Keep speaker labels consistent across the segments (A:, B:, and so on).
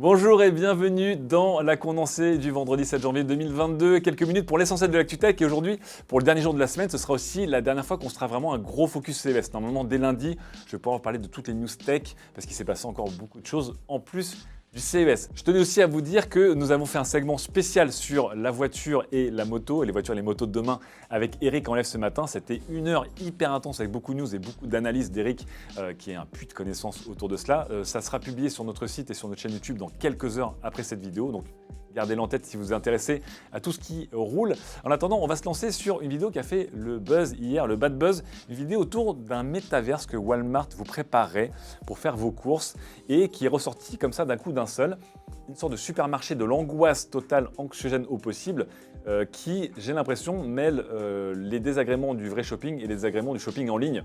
A: Bonjour et bienvenue dans la condensée du vendredi 7 janvier 2022. Quelques minutes pour l'essentiel de l'actu tech et aujourd'hui, pour le dernier jour de la semaine, ce sera aussi la dernière fois qu'on sera vraiment un gros focus CES. Normalement, dès lundi, je vais pouvoir vous parler de toutes les news tech parce qu'il s'est passé encore beaucoup de choses en plus du CES. Je tenais aussi à vous dire que nous avons fait un segment spécial sur la voiture et la moto, et les voitures et les motos de demain avec Eric en live ce matin. C'était une heure hyper intense avec beaucoup de news et beaucoup d'analyses d'Eric qui est un puits de connaissances autour de cela. Ça sera publié sur notre site et sur notre chaîne YouTube dans quelques heures après cette vidéo. Donc gardez-le en tête si vous êtes intéressé à tout ce qui roule. En attendant, on va se lancer sur une vidéo qui a fait le buzz hier, le bad buzz, une vidéo autour d'un métaverse que Walmart vous préparait pour faire vos courses et qui est ressorti comme ça d'un coup d'un seul. Une sorte de supermarché de l'angoisse totale, anxiogène au possible, qui, j'ai l'impression, mêle les désagréments du vrai shopping et les désagréments du shopping en ligne.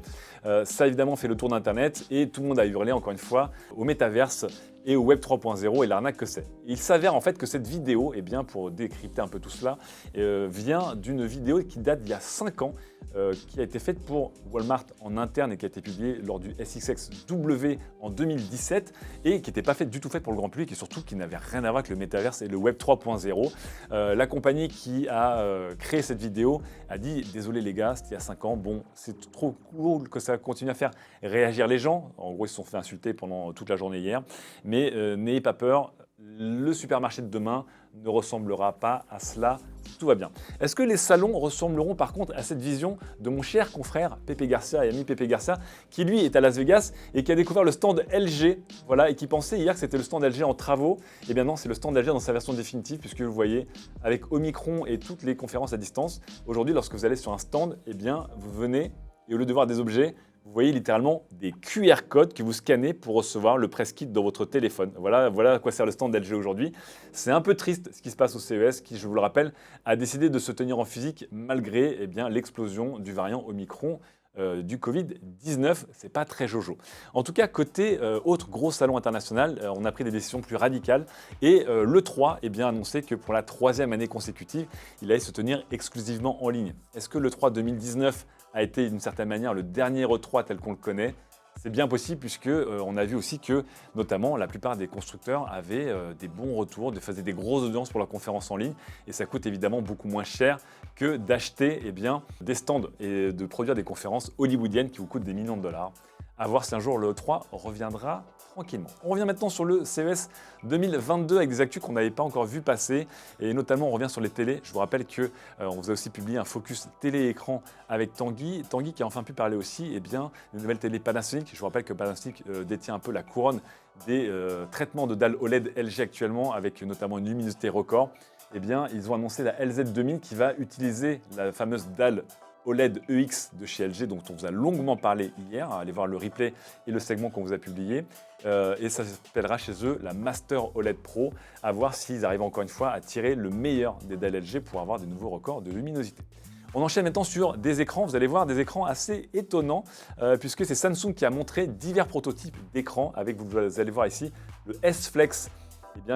A: Ça, évidemment, fait le tour d'Internet et tout le monde a hurlé, encore une fois, au métaverse et au Web 3.0 et l'arnaque que c'est. Il s'avère en fait que cette vidéo, eh bien, pour décrypter un peu tout cela, vient d'une vidéo qui date d'il y a 5 ans, qui a été faite pour Walmart en interne et qui a été publiée lors du SXSW en 2017 et qui n'était pas faite du tout faite pour le grand public et surtout qui n'avait rien à voir avec le métaverse et le Web 3.0. La compagnie qui a créé cette vidéo a dit « Désolé les gars, c'était il y a 5 ans, bon, c'est trop cool que ça continue à faire réagir les gens. » En gros, ils se sont fait insulter pendant toute la journée hier. Mais n'ayez pas peur, le supermarché de demain ne ressemblera pas à cela, tout va bien. Est-ce que les salons ressembleront par contre à cette vision de mon cher confrère Pepe Garcia et ami Pepe Garcia, qui lui est à Las Vegas et qui a découvert le stand LG, voilà, et qui pensait hier que c'était le stand LG en travaux. Eh bien non, c'est le stand LG dans sa version définitive, puisque vous voyez, avec Omicron et toutes les conférences à distance, aujourd'hui lorsque vous allez sur un stand, eh bien vous venez et au lieu de voir des objets, vous voyez littéralement des QR codes que vous scannez pour recevoir le press kit dans votre téléphone. Voilà à quoi sert le stand LG aujourd'hui. C'est un peu triste ce qui se passe au CES, qui, je vous le rappelle, a décidé de se tenir en physique malgré l'explosion du variant Omicron du Covid-19. C'est pas très jojo. En tout cas, côté autre gros salon international, on a pris des décisions plus radicales et l'E3 a annoncé que pour la 3e année consécutive, il allait se tenir exclusivement en ligne. Est-ce que l'E3 2019 a été d'une certaine manière le dernier E3 tel qu'on le connaît? C'est bien possible puisque on a vu aussi que notamment la plupart des constructeurs avaient des bons retours, faisaient des grosses audiences pour leurs conférences en ligne et ça coûte évidemment beaucoup moins cher que d'acheter des stands et de produire des conférences hollywoodiennes qui vous coûtent des millions de dollars. À voir si un jour le E3 reviendra tranquillement. On revient maintenant sur le CES 2022 avec des actus qu'on n'avait pas encore vu passer et notamment on revient sur les télés. Je vous rappelle qu'on vous a aussi publié un focus télé-écran avec Tanguy. Tanguy qui a enfin pu parler aussi des nouvelles télé Panasonic. Je vous rappelle que Panasonic détient un peu la couronne des traitements de dalles OLED LG actuellement avec notamment une luminosité record. Ils ont annoncé la LZ2000 qui va utiliser la fameuse dalle OLED EX de chez LG, dont on vous a longuement parlé hier. Allez voir le replay et le segment qu'on vous a publié. Et ça s'appellera chez eux la Master OLED Pro, à voir s'ils arrivent encore une fois à tirer le meilleur des dalles LG pour avoir des nouveaux records de luminosité. On enchaîne maintenant sur des écrans. Vous allez voir des écrans assez étonnants, puisque c'est Samsung qui a montré divers prototypes d'écrans, avec, vous allez voir ici, le S Flex,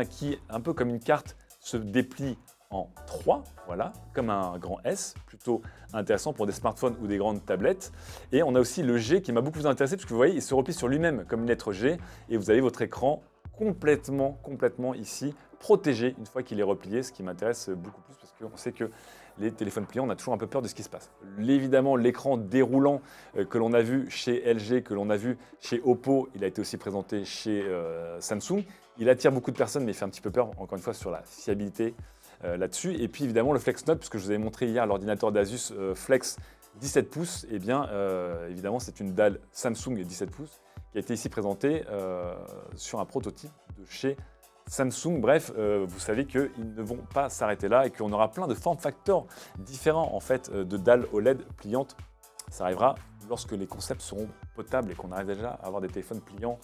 A: qui, un peu comme une carte, se déplie en 3, voilà, comme un grand S, plutôt intéressant pour des smartphones ou des grandes tablettes. Et on a aussi le G qui m'a beaucoup intéressé, parce que vous voyez, il se replie sur lui-même comme une lettre G, et vous avez votre écran complètement ici, protégé une fois qu'il est replié, ce qui m'intéresse beaucoup plus, parce qu'on sait que les téléphones pliants, on a toujours un peu peur de ce qui se passe. Évidemment, l'écran déroulant que l'on a vu chez LG, que l'on a vu chez Oppo, il a été aussi présenté chez Samsung. Il attire beaucoup de personnes, mais il fait un petit peu peur, encore une fois, sur la fiabilité là-dessus. Et puis évidemment le Flex Note, puisque je vous avais montré hier l'ordinateur d'Asus Flex 17 pouces, évidemment c'est une dalle Samsung 17 pouces qui a été ici présentée sur un prototype de chez Samsung. Bref, vous savez qu'ils ne vont pas s'arrêter là et qu'on aura plein de form factors différents en fait de dalles OLED pliantes. Ça arrivera lorsque les concepts seront potables et qu'on arrive déjà à avoir des téléphones pliants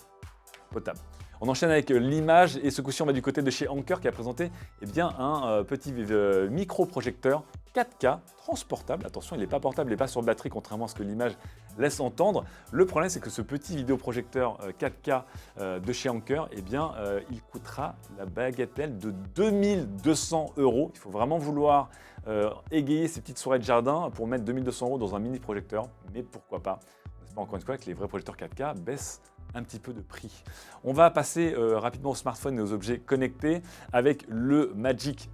A: potables. On enchaîne avec l'image et ce coup-ci on va du côté de chez Anker qui a présenté un petit micro-projecteur 4K transportable. Attention, il n'est pas portable, il n'est pas sur batterie contrairement à ce que l'image laisse entendre. Le problème c'est que ce petit vidéoprojecteur 4K de chez Anker, il coûtera la bagatelle de 2200 €. Il faut vraiment vouloir égayer ces petites souris de jardin pour mettre 2200 € dans un mini projecteur, mais pourquoi pas. On espère encore une fois que les vrais projecteurs 4K baissent un petit peu de prix. On va passer rapidement aux smartphones et aux objets connectés avec le Magic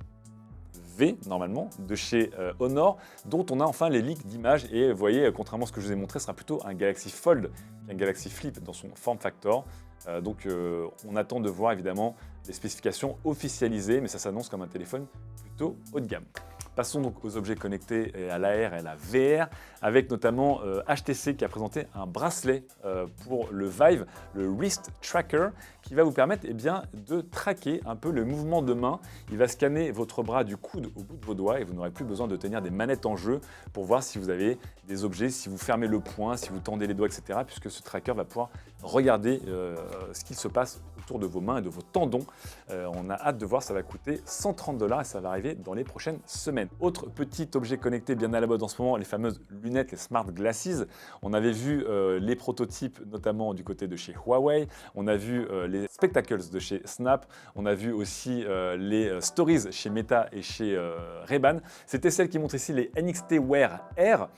A: V, normalement, de chez Honor, dont on a enfin les leaks d'images. Et vous voyez, contrairement à ce que je vous ai montré, ce sera plutôt un Galaxy Fold qu'un Galaxy Flip dans son form factor. Donc on attend de voir évidemment les spécifications officialisées, mais ça s'annonce comme un téléphone plutôt haut de gamme. Passons donc aux objets connectés et à l'AR et à la VR, avec notamment HTC qui a présenté un bracelet pour le Vive, le Wrist Tracker, qui va vous permettre de traquer un peu le mouvement de main. Il va scanner votre bras du coude au bout de vos doigts et vous n'aurez plus besoin de tenir des manettes en jeu pour voir si vous avez des objets, si vous fermez le poing, si vous tendez les doigts, etc. Puisque ce tracker va pouvoir regarder ce qui se passe autour de vos mains et de vos tendons. On a hâte de voir, ça va coûter $130 et ça va arriver dans les prochaines semaines. Autre petit objet connecté bien à la mode en ce moment, les fameuses lunettes, les Smart Glasses. On avait vu les prototypes notamment du côté de chez Huawei. On a vu les Spectacles de chez Snap. On a vu aussi les Stories chez Meta et chez Ray-Ban. C'était celles qui montrent ici les NXT Wear Air.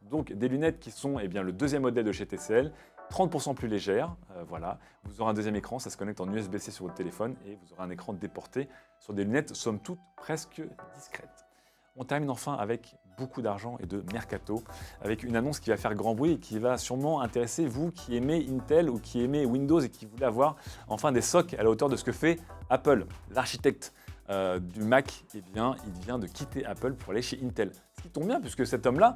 A: Donc des lunettes qui sont le deuxième modèle de chez TCL. 30% plus légère, voilà. Vous aurez un deuxième écran, ça se connecte en USB-C sur votre téléphone et vous aurez un écran déporté sur des lunettes somme toute presque discrètes. On termine enfin avec beaucoup d'argent et de mercato, avec une annonce qui va faire grand bruit et qui va sûrement intéresser vous qui aimez Intel ou qui aimez Windows et qui voulez avoir enfin des SoC à la hauteur de ce que fait Apple. L'architecte du Mac, il vient de quitter Apple pour aller chez Intel. Ce qui tombe bien puisque cet homme-là,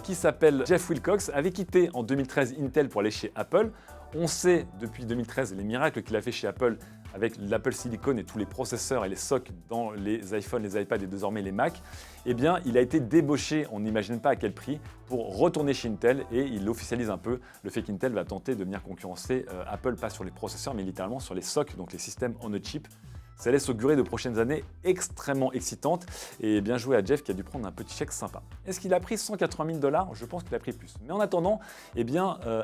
A: qui s'appelle Jeff Wilcox, avait quitté en 2013 Intel pour aller chez Apple. On sait depuis 2013 les miracles qu'il a fait chez Apple avec l'Apple Silicon et tous les processeurs et les SoC dans les iPhones, les iPads et désormais les Mac. Il a été débauché, on n'imagine pas à quel prix, pour retourner chez Intel et il officialise un peu le fait qu'Intel va tenter de venir concurrencer Apple, pas sur les processeurs mais littéralement sur les SoC, donc les systèmes on a chip. Ça laisse augurer de prochaines années extrêmement excitantes et bien joué à Jeff qui a dû prendre un petit chèque sympa. Est-ce qu'il a pris $180 000 ? Je pense qu'il a pris plus. Mais en attendant,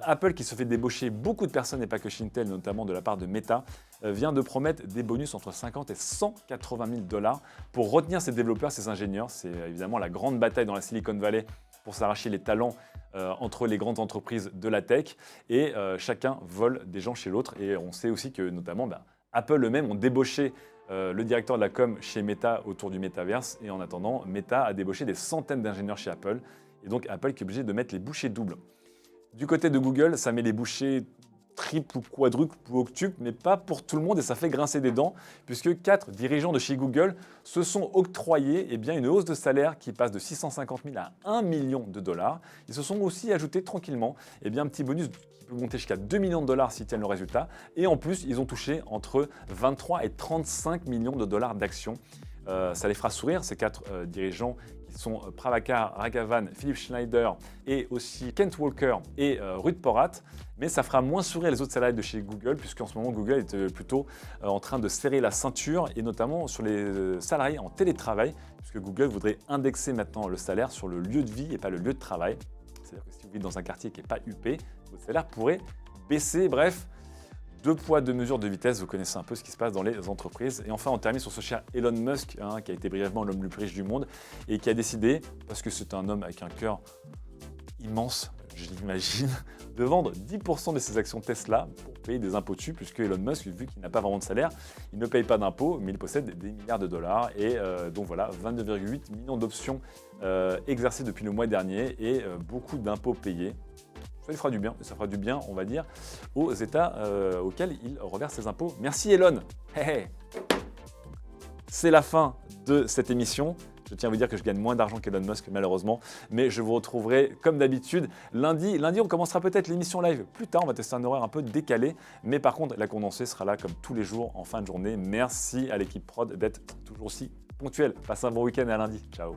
A: Apple qui se fait débaucher beaucoup de personnes et pas que chez Intel, notamment de la part de Meta, vient de promettre des bonus entre 50 et $180 000 pour retenir ses développeurs, ses ingénieurs. C'est évidemment la grande bataille dans la Silicon Valley pour s'arracher les talents entre les grandes entreprises de la tech et chacun vole des gens chez l'autre. Et on sait aussi que notamment Apple eux-mêmes ont débauché le directeur de la com chez Meta autour du Metaverse et en attendant, Meta a débauché des centaines d'ingénieurs chez Apple et donc Apple qui est obligé de mettre les bouchées doubles. Du côté de Google, ça met les bouchées triple ou quadruple ou octuple, mais pas pour tout le monde et ça fait grincer des dents puisque 4 dirigeants de chez Google se sont octroyés une hausse de salaire qui passe de 650 000 à $1 million. Ils se sont aussi ajoutés tranquillement un petit bonus qui peut monter jusqu'à $2 millions s'ils tiennent le résultat et en plus ils ont touché entre 23 et 35 millions de dollars d'actions. Ça les fera sourire ces 4 dirigeants qui sont Prabhakar Raghavan, Philipp Schneider et aussi Kent Walker et Ruth Porat. Mais ça fera moins sourire les autres salariés de chez Google puisqu'en ce moment Google est plutôt en train de serrer la ceinture et notamment sur les salariés en télétravail puisque Google voudrait indexer maintenant le salaire sur le lieu de vie et pas le lieu de travail. C'est-à-dire que si vous vivez dans un quartier qui n'est pas UP, votre salaire pourrait baisser. Bref, 2 poids, 2 mesures de vitesse, vous connaissez un peu ce qui se passe dans les entreprises. Et enfin, on termine sur ce cher Elon Musk, qui a été brièvement l'homme le plus riche du monde et qui a décidé, parce que c'est un homme avec un cœur immense, je l'imagine, de vendre 10% de ses actions Tesla pour payer des impôts dessus, puisque Elon Musk, vu qu'il n'a pas vraiment de salaire, il ne paye pas d'impôts, mais il possède des milliards de dollars. Et donc voilà, 22,8 millions d'options exercées depuis le mois dernier et beaucoup d'impôts payés. Ça lui fera du bien, et ça fera du bien, on va dire, aux États auxquels il reverse ses impôts. Merci Elon. C'est la fin de cette émission. Je tiens à vous dire que je gagne moins d'argent qu'Elon Musk, malheureusement. Mais je vous retrouverai, comme d'habitude, lundi. Lundi, on commencera peut-être l'émission live plus tard. On va tester un horaire un peu décalé. Mais par contre, la condensée sera là comme tous les jours en fin de journée. Merci à l'équipe prod d'être toujours aussi ponctuelle. Passez un bon week-end et à lundi. Ciao.